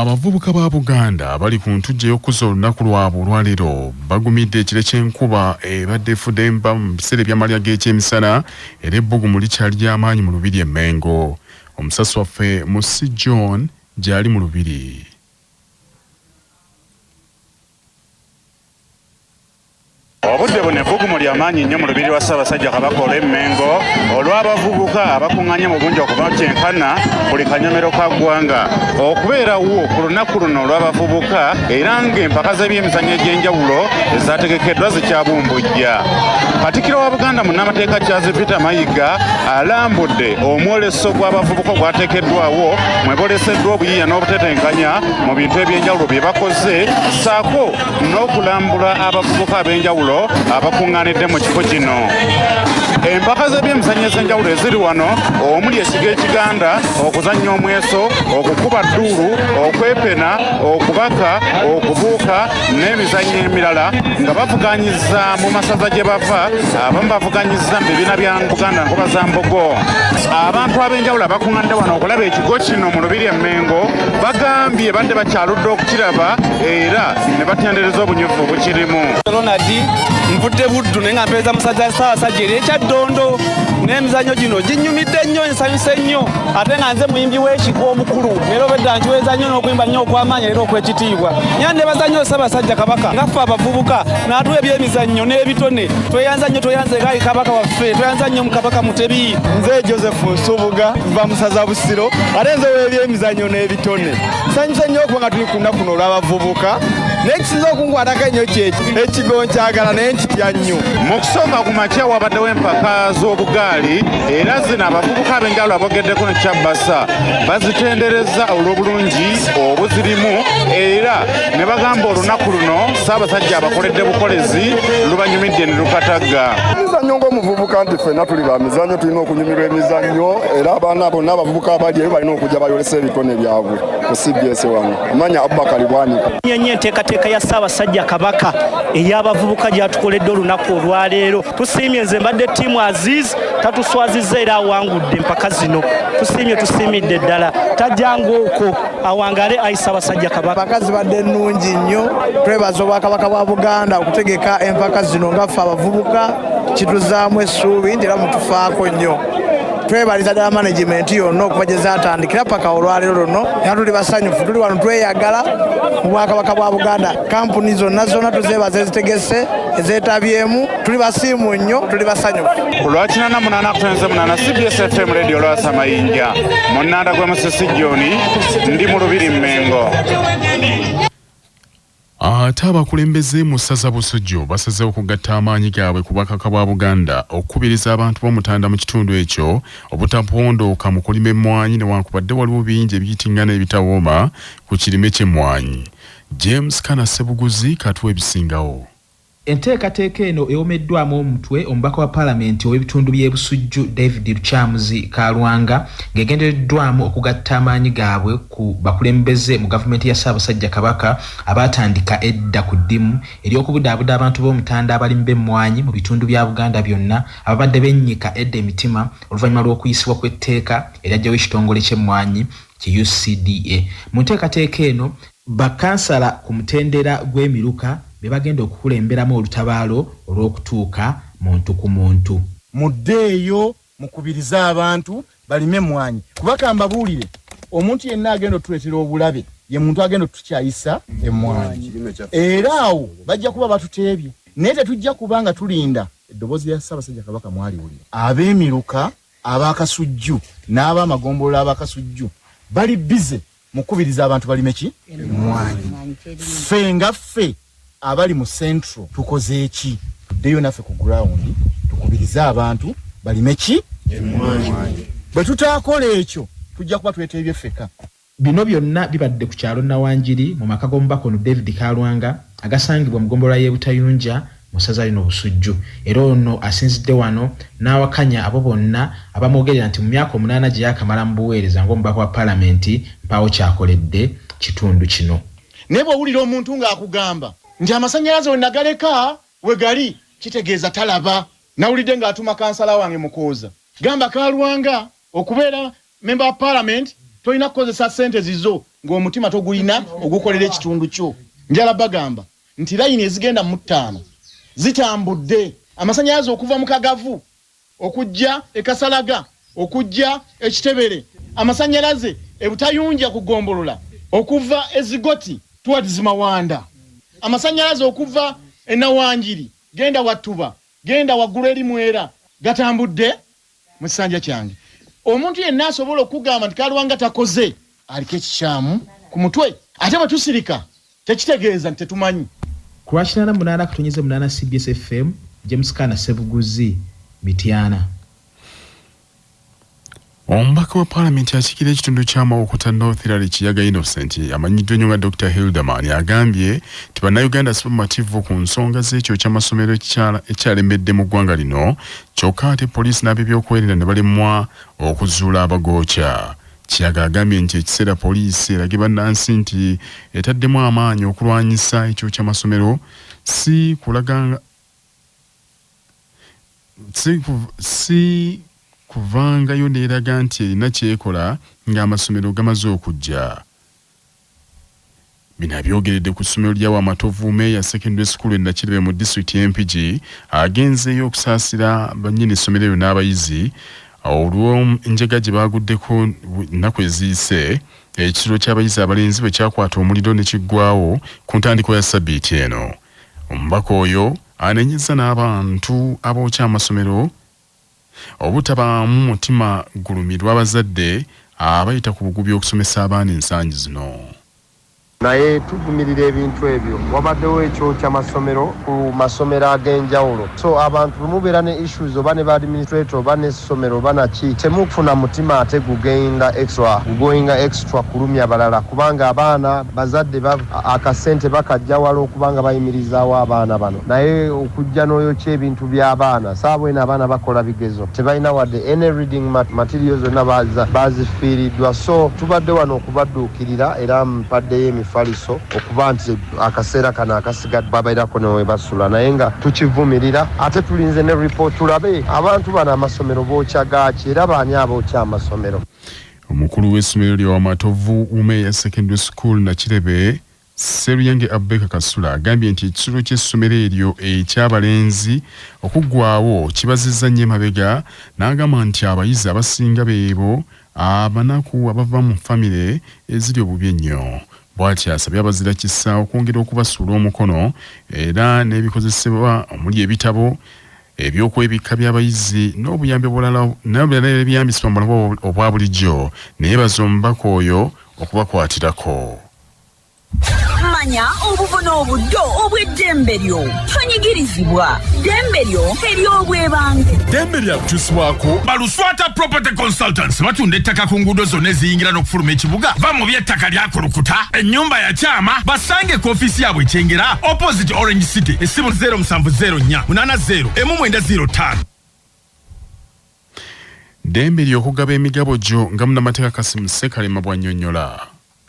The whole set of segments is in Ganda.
Abavubuka ba Buganda bali ku ntujje y'okuzza olunaku lwabwe olwaleero bagumidde ekire ky'enkuba ebadde efudde mu biseera by'amalya g'ekyemisana era ebbugumu likyali ly'amaanyi mu lubiri e Mengo. Omusasi waffe Musi John gy'ali mu lubiri. Obudde buno ebbugumu ly'amaanyi nnyo mu lubiri lwa Ssaabasajja Kabaka olw'e Mengo olw'abavubuka abakuŋŋaanye mu bungi okubakyenkana buli kanyomero ka ggwanga okubeerawo ku lunaku luno olw'abavubuka era ng'empaka z'ebyemizannyo egy'enjawulo ezaategekeddwa zikyabumbujja. Katikkiro wa Buganda munnamateeka Charles Peter Mayiga alambudde omwoleso gw'abavubuka ogwateekeddwawo mweboleseddwa obuyiiya n'obutetenkanya mu bintu eby'enjawulo bye bakoze ssaako n'okulambula abavubuka ab'enjawulo abakuŋŋaanidde mu kifo kino. Empaka z'ebyemizannyo ez'enjawulo eziri wano omuli ekiga ekiganda, okuzannya omweso, okukuba dduulu, okwepena, okubaka, okubuuka n'emizannyo emirala nga bavuganyizza mu masaza gye bava, abamu bavuganyizza mu bibiina bya Buganda Nkoba za Mbogo. Abantu ab'enjawulo abakuŋŋaanidde wano okulaba ekigo kino mu lubiri e Mengo bagambye badde bakyaludde okukiraba era ne batendereza obunyuvu obukirimu. Nvudde Buddu naye nga mpeereza musajja Ssaabasajja era ekyaddondo n'emizannyo gino ginnyumidde nnyo ensanyuse nnyo ate nga nze muyimbi w'ekigo omukulu era obedda nkiweeza nnyo n'okuyimba nnyo okw'amaanyi era okw'ekitiibwa. Era nebaza nnyo Ssaabasajja Kabaka nga ffe abavubuka n'atuwa ebyemizannyo n'ebitone tweyanza nnyo tweyanze gaali Kabaka waffe tweyanza nnyo mu Kabaka Mutebi. Nze Joseph Nsubuga nva Musaza Busiro ate nze w'ebyemizannyo n'ebitone nsanyuse nnyo okuba nga tuli ku nnaku kuno olw'abavubuka n'ekisinza okunkwatako ennyo kyeki ekigo nkyagala naye nkitya nnyo. Mu kusooka ku makya wabaddewo empaka z'obugaali era zino abavubuka ab'enjawulo abogeddeko ne Kyabasa bazitendereza olw'obulungi obuzirimu era ne bagamba olunaku luno Ssaabasajja abakoledde bukolezi lubanyumidde ne lukatagga. Emizannyo ng'omuvubuka nti ffenna tuli ba mizannyo tulina okunyumirwa emizannyo era abaana bonna abavubuka abali eyo balina okujja bayolesa ebitone byabwe ku CBS wano. Amanya Abubakar Bwanika. Nnyo enteekateeka ya Ssaabasajja Kabaka ey'abavubuka gy'atukoledde olunaku olwaleero. Tusiimye nze mbadde ttiimu Aziz tatuswazizza era awangudde empaka zino. Tusiimidde ddala tajjanga okwo awangale ayi Ssaabasajja Kabaka. Empaka zibadde nnungi nnyo twebaza Obwakabaka bwa Buganda okutegeka empaka zino nga ffe abavubuka kituzaamu essuubi nti era mutufaako nnyo. Twebaliza ddala management yonna okuva gye zaatandikira paka olwaleero luno era tuli basanyufu tuli wano tweyagala mu Bwakabaka bwa Buganda. Kampuni zonna tuzeebaza ezitegese ezeetabyemu tuli basiimu nnyo tuli basanyufu. Olwakina munana kutenze munana CBS FM radio lwasa mayinja munanda gwe Musisi John ndi mu lubiri Mengo. Ate abakulembeze mu ssaza Busujju basazeewo okugatta amaanyi gaabwe ku Bwakabaka bwa Buganda okukubiriza abantu b'omutanda mu kitundu ekyo obutapondooka mu kulima emmwanyi newankubadde waliwo bingi ebiyitingana ebitawooma ku kirime ky'emmwanyi. James Kanasebuguzi katuwa ebisingawo. Enteekateeka eno ewomeddwamu omutwe omubaka wa Paalamenti ow'ebitundu by'e Busujju David Luchamuzi Kalwanga ng'egendereddwamu okugatta amaanyi gaabwe ku bakulembeze mu gavumenti ya Ssaabasajja Kabaka abaatandika edda ku ddimu ery'okubudaabuda abantu b'omutanda abalimi b'emmwanyi mu bitundu bya Buganda byonna ababadde bennyika edda emitima oluvannyuma lw'okuyisibwa kw'etteeka eryajjawo ekitongole ky'emmwanyi ki UCDA. Mu nteekateeka eno bakansala ku mutendera gw'emiruka bebagenda okukulemberamu olutabaalo olw'okutuuka muntu ku muntu. Muddeeyo mukubiriza abantu balime emmwanyi kubaka mbabuulire omuntu yenna agenda otuleetera obulabe ye muntu agenda otukyayisa emmwanyi era awo bajja kuba batuteebye naye tetujja kubanga tulinda eddoboozi lya Ssaabasajja Kabaka mwaliwulira. Ab'emiruka ab'akasujju n'ab'amagombolola ab'akasujju bali bize mukubiriza abantu balime ki emmwanyi. Ffe nga ffe abali mu central tukoze eki tuddeyo naffe ku ground tukubiriza abantu balime ki emmwanyi. Bwe tutaakola ekyo tujja kuba tweteebye ffeka. Bino byonna bibadde ku kyalo Nawanjiri mu maka g'omubaka ono David Kalwanga agasangibwa mu ggombolola y'e Butayunja mu ssaza lino Busujju. Era ono asinzidde wano n'awakanya abo bonna abamwogerera nti mu myaka 8 gye yakamala mu buweereza ng'omubaka wa Paalamenti mpaawo kyakoledde kitundu kino. Naye bw'owulira omuntu ng'akugamba nti amasannyalaze we nagaleka we gali kitegeeza talaba. Nawulidde ng'atuma kansala wange Mukooza gamba Kalwanga okubeera member of Parliament tolina kukozesa sente zizo ng'omutima togulina ogukolera ekitundu kyo. Njala bagamba nti layini ezigenda mu 5 zitambudde amasannyalaze okuva mu Kagavu okujja e Kasalaga okujja e Kitebere, amasannyalaze e Butayunja ku Gombolola okuva e Zigoti towards Mawanda, amasannyalaze okuva e Nawanjiri genda Wattuba genda waggulu eri Mwera gatambudde mu kisanja kyange. Omuntu yenna asobola okugamba nti Kalwanga takoze aliko ekikyamu ku mutwe ate bwe tusirika tekitegeeza nti tetumanyi. Ku lwa 88 kutonnyeze 8 CBS FM, James Kana Sebuguzi, Mityana. Omubaka wa Parliament akikira ekitundu ky'amawokota North Hilary Kiyaga Innocent amanyiddwa nnyo nga Dr. Hildeman agambye nti bannayuganda si bamativu ku nsonga z'ekyo ky'amasomero ekyalembedde mu ggwanga lino, kyokka ate poliisi n'ab'ebyokwerinda ne balemwa okuzuula abagookya. Kiyaga agambye nti ekiseera poliisi erage bannansi nti etaddemu amaanyi okulwanyisa ekyo ky'amasomero si kuvangayo n'eraga nti erina kyekola ng'amasomero gamaze okujja. Bino abyogeredde ku ssomero lya Wamatovu Meya Secondary School Nakirebe mu district MPG agenzeeyo okusaasira bannyini essomero eryo n'abayizi olw'enjega gye baaguddeko ennaku eziyise, ekitiro ky'abayizi abalenzi bwe kyakwata omuliro ne kiggwawo ku ntandikwa ya Sabbiiti eno. Omubaka oyo anenyezza n'abantu abookya amasomero obutabaamu mutima gulumirwa abazadde abayita ku bugubi okusomesa abaana ensangi zino. naye tuvumirira ebintu ebyo. Wabaddewo ekyo ky'amasomero ku masomero ag'enjawulo, so abantu mubeera ne issues oba ne administrator oba n'essomero oba naki temufuna mutima ate gugoyinga extra kulumya balala, kubanga abaana bazadde akasente bakajja wala okubanga bayimirizaawo abaana bano, naye okujja n'oyokya ebintu by'abaana saabwena abaana bakola bigezo tebalina wadde any reading materials zonna bazifiiriddwa. So tubadde wano okubadduukirira era mpaddeyo faliso okuba nti akaseera kana akasigadde babairako newe basula, naye nga tukivumirira ate tulinze ne report tulabe abantu bano amasomero bokyagaaki era baani abookya amasomero. Omukulu w'essomero lya Wamatovu Umeya Secondary School Nakirebe Seruyange Abeka Kasula agambye nti ekisulo ky'essomero eryo ekyabalenzi okuggwaawo kibazizza nnyo emabega, n'agamba nti abayizi abasinga beebo abanaku abava mu famire eziri obubi ennyo. Bw'ati asabye abazira kisa okwongera okubasuula omukono era n'ebikozesebwa omuli ebitabo ebyokwebikka by'abayizi n'obuyambi obulala ebyambisibwa mu bulamu obwa bulijjo, naye baza omubaka oyo okubakwatirako. Manya obuvuna obuddo obw'eddembe lyo tonyigirizibwa, ddembe lyo ery'obwebange. Ddembe lyakukyusibwako Baluswata Property Consultants batunda ettaka ku nguudo zonna eziyingira n'okufuluma ekibuga. Va mu by'ettaka lyakulukuta ennyumba ya kyama basange ku ofiisi yaabwe ekyengera opposite Orange City, essimu 0704 80 1905. Ddembe ly'okugaba emigabo gyo nga munnamateeka Kasimu Ssekalema bw'annyonnyola.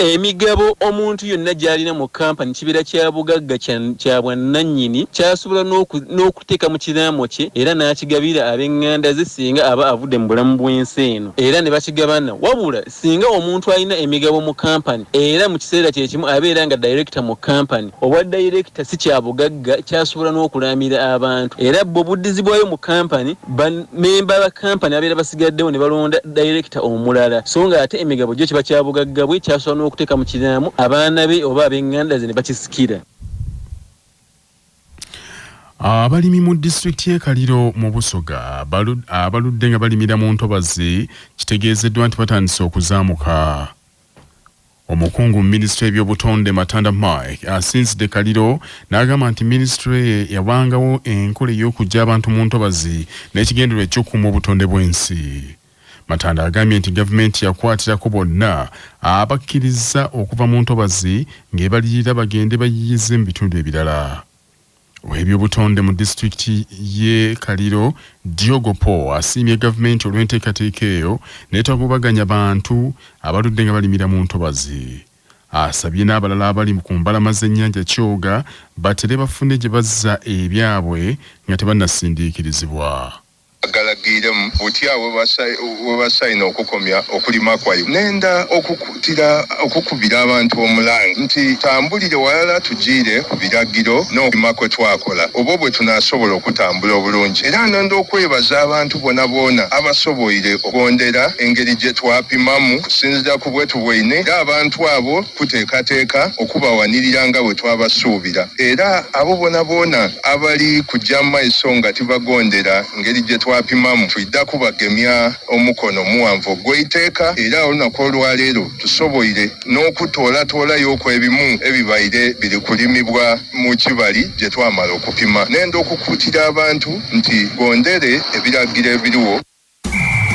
Emigabo omuntu yonna gy'alina mu kampani kibeera kya bugagga kya bwannannyini kyasobola n'okuteeka mu kiraamo kye era n'akigabira ab'eŋŋanda ze singa aba avudde mu bulamu bw'ensi eno era ne bakigabana. Wabula singa omuntu alina emigabo mu kampani era mu kiseera kye kimu abeera nga director mu kampani, obwa director si kya bugagga kyasobola n'okulamira abantu era bwe buddizi bwayo mu kampani memba ba kampani abeera basigaddewo ne balonda director omulala, so nga ate emigabo gyo kiba kya bugagga bwe kyasobola okuteeka mu kiraamu abaana be oba ab'eŋŋanda ze ne bakisikira. Abalimi mu disitulikiti y'e Kaliro mu Busoga abaludde nga balimira mu ntobazi kitegeezeddwa nti batandise okuzaamuka. Omukungu mu minisitule y'ebyobutonde Matanda Mike asinzidde Kaliro n'agamba nti minisitule yabangawo enkola ey'okujja abantu mu ntobazi n'ekigendererwa eky'okukuuma obutonde bw'ensi. Matanda agambye nti gavumenti yakwatirako bonna abakkiriza okuva mu ntobazi ng'ebalirira bagende bayiyize mu bitundu ebirala. Ow'ebyobutonde mu disitulikiti y'e Kaliro Diogo Po asiimye gavumenti olw'enteekateeka eyo n'etagobaganya bantu abaludde nga balimira mu ntobazi. Asabye n'abalala abali ku mbalama z'ennyanja Kyoga batere bafune gye bazza ebyabwe nga tebannasindiikirizibwa. galagiremu butya webasayina okukomya okulima kwayo nenda okukubira abantu omulangi nti tambulire walala tugiire ku biragiro n'okulima kwe twakola oba bwe tunasobola okutambula obulungi era nenda okwebaza abantu bonna abasoboire okugondera engeri gye twapimamu kusinziira ku bwetu bwaine era abantu abo kuteekateeka okubawanirira nga bwe twabasuubira era abo bonna abali kujja mu maaso nga tibagondera engeri gye twapimamu twidda kubagemya omukono muwanvu gw'eiteeka era olunaku olwaleero tusoboire n'okutoolatoolayo ebimu ebibaire biri kulimibwa mu kibali gye twamala okupima nenda okukuutira abantu nti gondere ebiragiro ebiriwo.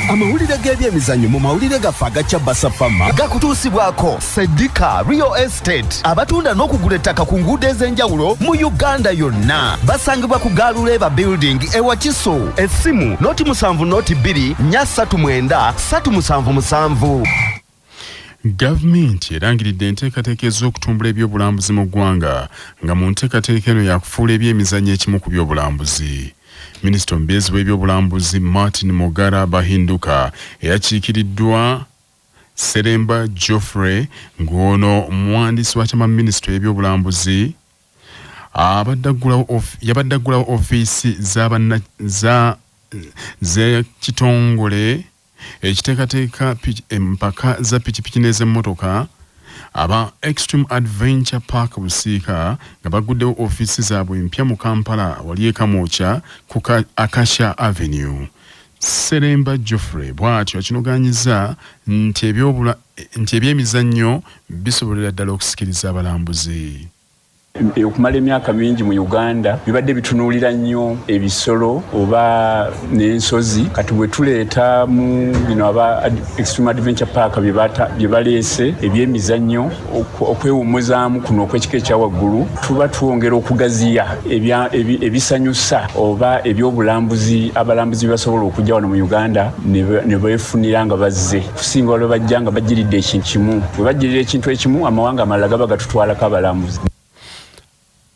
Amawulire g'ebyemizannyo mu mawulire gaffe agakya Basafama gakutuusibwako Sedika Real Estate abatunda n'okugula ettaka ku nguudo ez'enjawulo mu Uganda yonna. Basangibwa ku Galuleba Building ewakiso. Essimu noti 792-339-377. Gavumenti erangiridde enteekateeka ez'okutumbula ebyobulambuzi mu ggwanga nga mu nteekateeka eno yakufuula ebyemizannyo ekimu ku byobulambuzi. Minisita omubeezi w'ebyobulambuzi Martin Mogara Bahinduka eyakiikiriddwa Seremba Geoffrey ng'ono omuwandiisi wa kyama minisitule y'ebyobulambuzi yabadde aggulawo ofiisi z'ekitongole ekiteekateeka empaka za pikipiki n'ez'emmotoka aba Extreme Adventure Park Busiika nga baguddewo ofiisi zaabwe empya mu Kampala wali ekamwokya ku Acacia Avenue. Seremba Geoffrey bw'atyo akinogaanyiza nti ebyemizannyo bisobolera ddala okusikiriza abalambuzi. Okumala emyaka mingi mu Uganda bibadde bitunuulira nnyo ebisolo oba n'ensozi kati bwe tuleeta mu aba Extreme Adventure Park bye baleese ebyemizannyo okwewummuzaamu kuno okw'ekika ekya waggulu tuba twongera okugaziya ebisanyusa oba ebyobulambuzi abalambuzi basobola okujja wano mu Uganda ne beefunira nga bazze kusinga olwo bajja nga bajiridde ekintu kimu bwe bajjirira ekintu ekimu amawanga amalala gaba gatutwalako abalambuzi.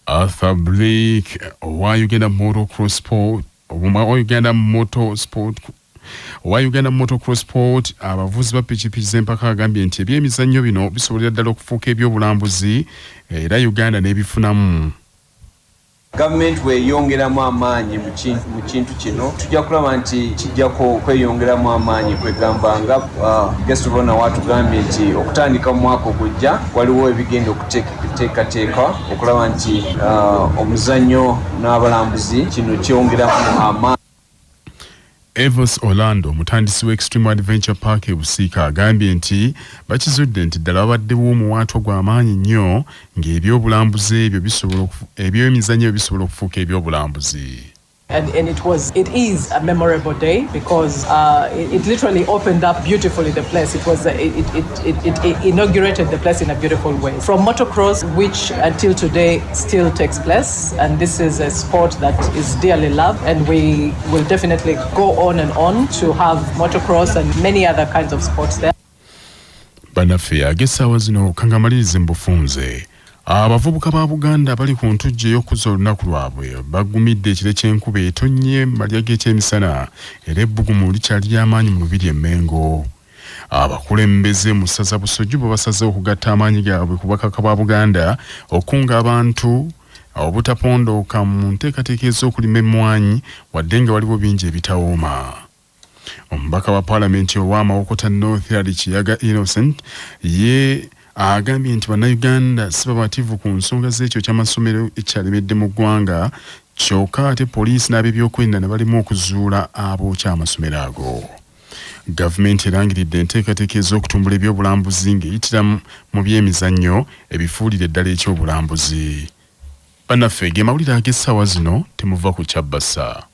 Arthur Blake owa Uganda Motocross Sport abavuzi ba pikipiki z'empaka agambye nti ebyemizannyo bino bisobolera ddala okufuuka ebyobulambuzi era Uganda n'ebifunamu. Gavumenti bweyongeramu amaanyi mu kintu kino tujja kulaba nti kijjako kweyongeramu amaanyi kwegamba nga Gestovona watugambye nti okutandika mu mwaka ogujja waliwo ebigenda okuteekateeka okulaba nti omuzannyo n'abalambuzi kino kyongeramu amaanyi. Evans Orlando mutandisi wa Extreme Adventure Park Busiika agambye nti bakizudde nti ddala babaddewo omuwaatwa gw'amaanyi nnyo ng'ebyobulambuzi ebyo ebyemizannyo bisobola okufuuka ebyobulambuzi. And it is a memorable day because it literally opened up beautifully the place. It inaugurated the place in a beautiful way. From motocross, which until today still takes place, and this is a sport that is dearly loved, and we will definitely go on and on to have motocross and many other kinds of sports there. Bannaffe ag'essaawa zino kangamalirize mbufunze. Abavubuka ba Buganda bali ku ntujja ey'okuzza olunaku lwabwe bagumidde ekire ky'enkuba etonnye malya g'ekyemisana era ebbugumu likyali ly'amaanyi mu Lubiri e Mengo. Abakulembeze mu ssaza Busujju bo basazeewo okugatta amaanyi gaabwe ku bwakaka bwa Buganda okunga abantu obutapondooka mu nteekateeka ez'okulima emmwanyi wadde nga waliwo bingi ebitawooma. Omubaka wa Paalamenti ow'Amawokota North Harry Kiyaga Innocent agambye nti bannayuganda si babativu ku nsonga z'ekyo ky'amasomero ekyalemedde mu ggwanga kyokka ate poliisi n'ab'ebyokwerinda ne balimu okuzuula abookya amasomero ago. Gavumenti erangiridde enteekateeka ez'okutumbula ebyobulambuzi ng'eyitira mu byemizannyo ebifuulire eddala ekyobulambuzi. Bannaffe ge mawulire ag'essaawa zino temuva ku Kyabbasa.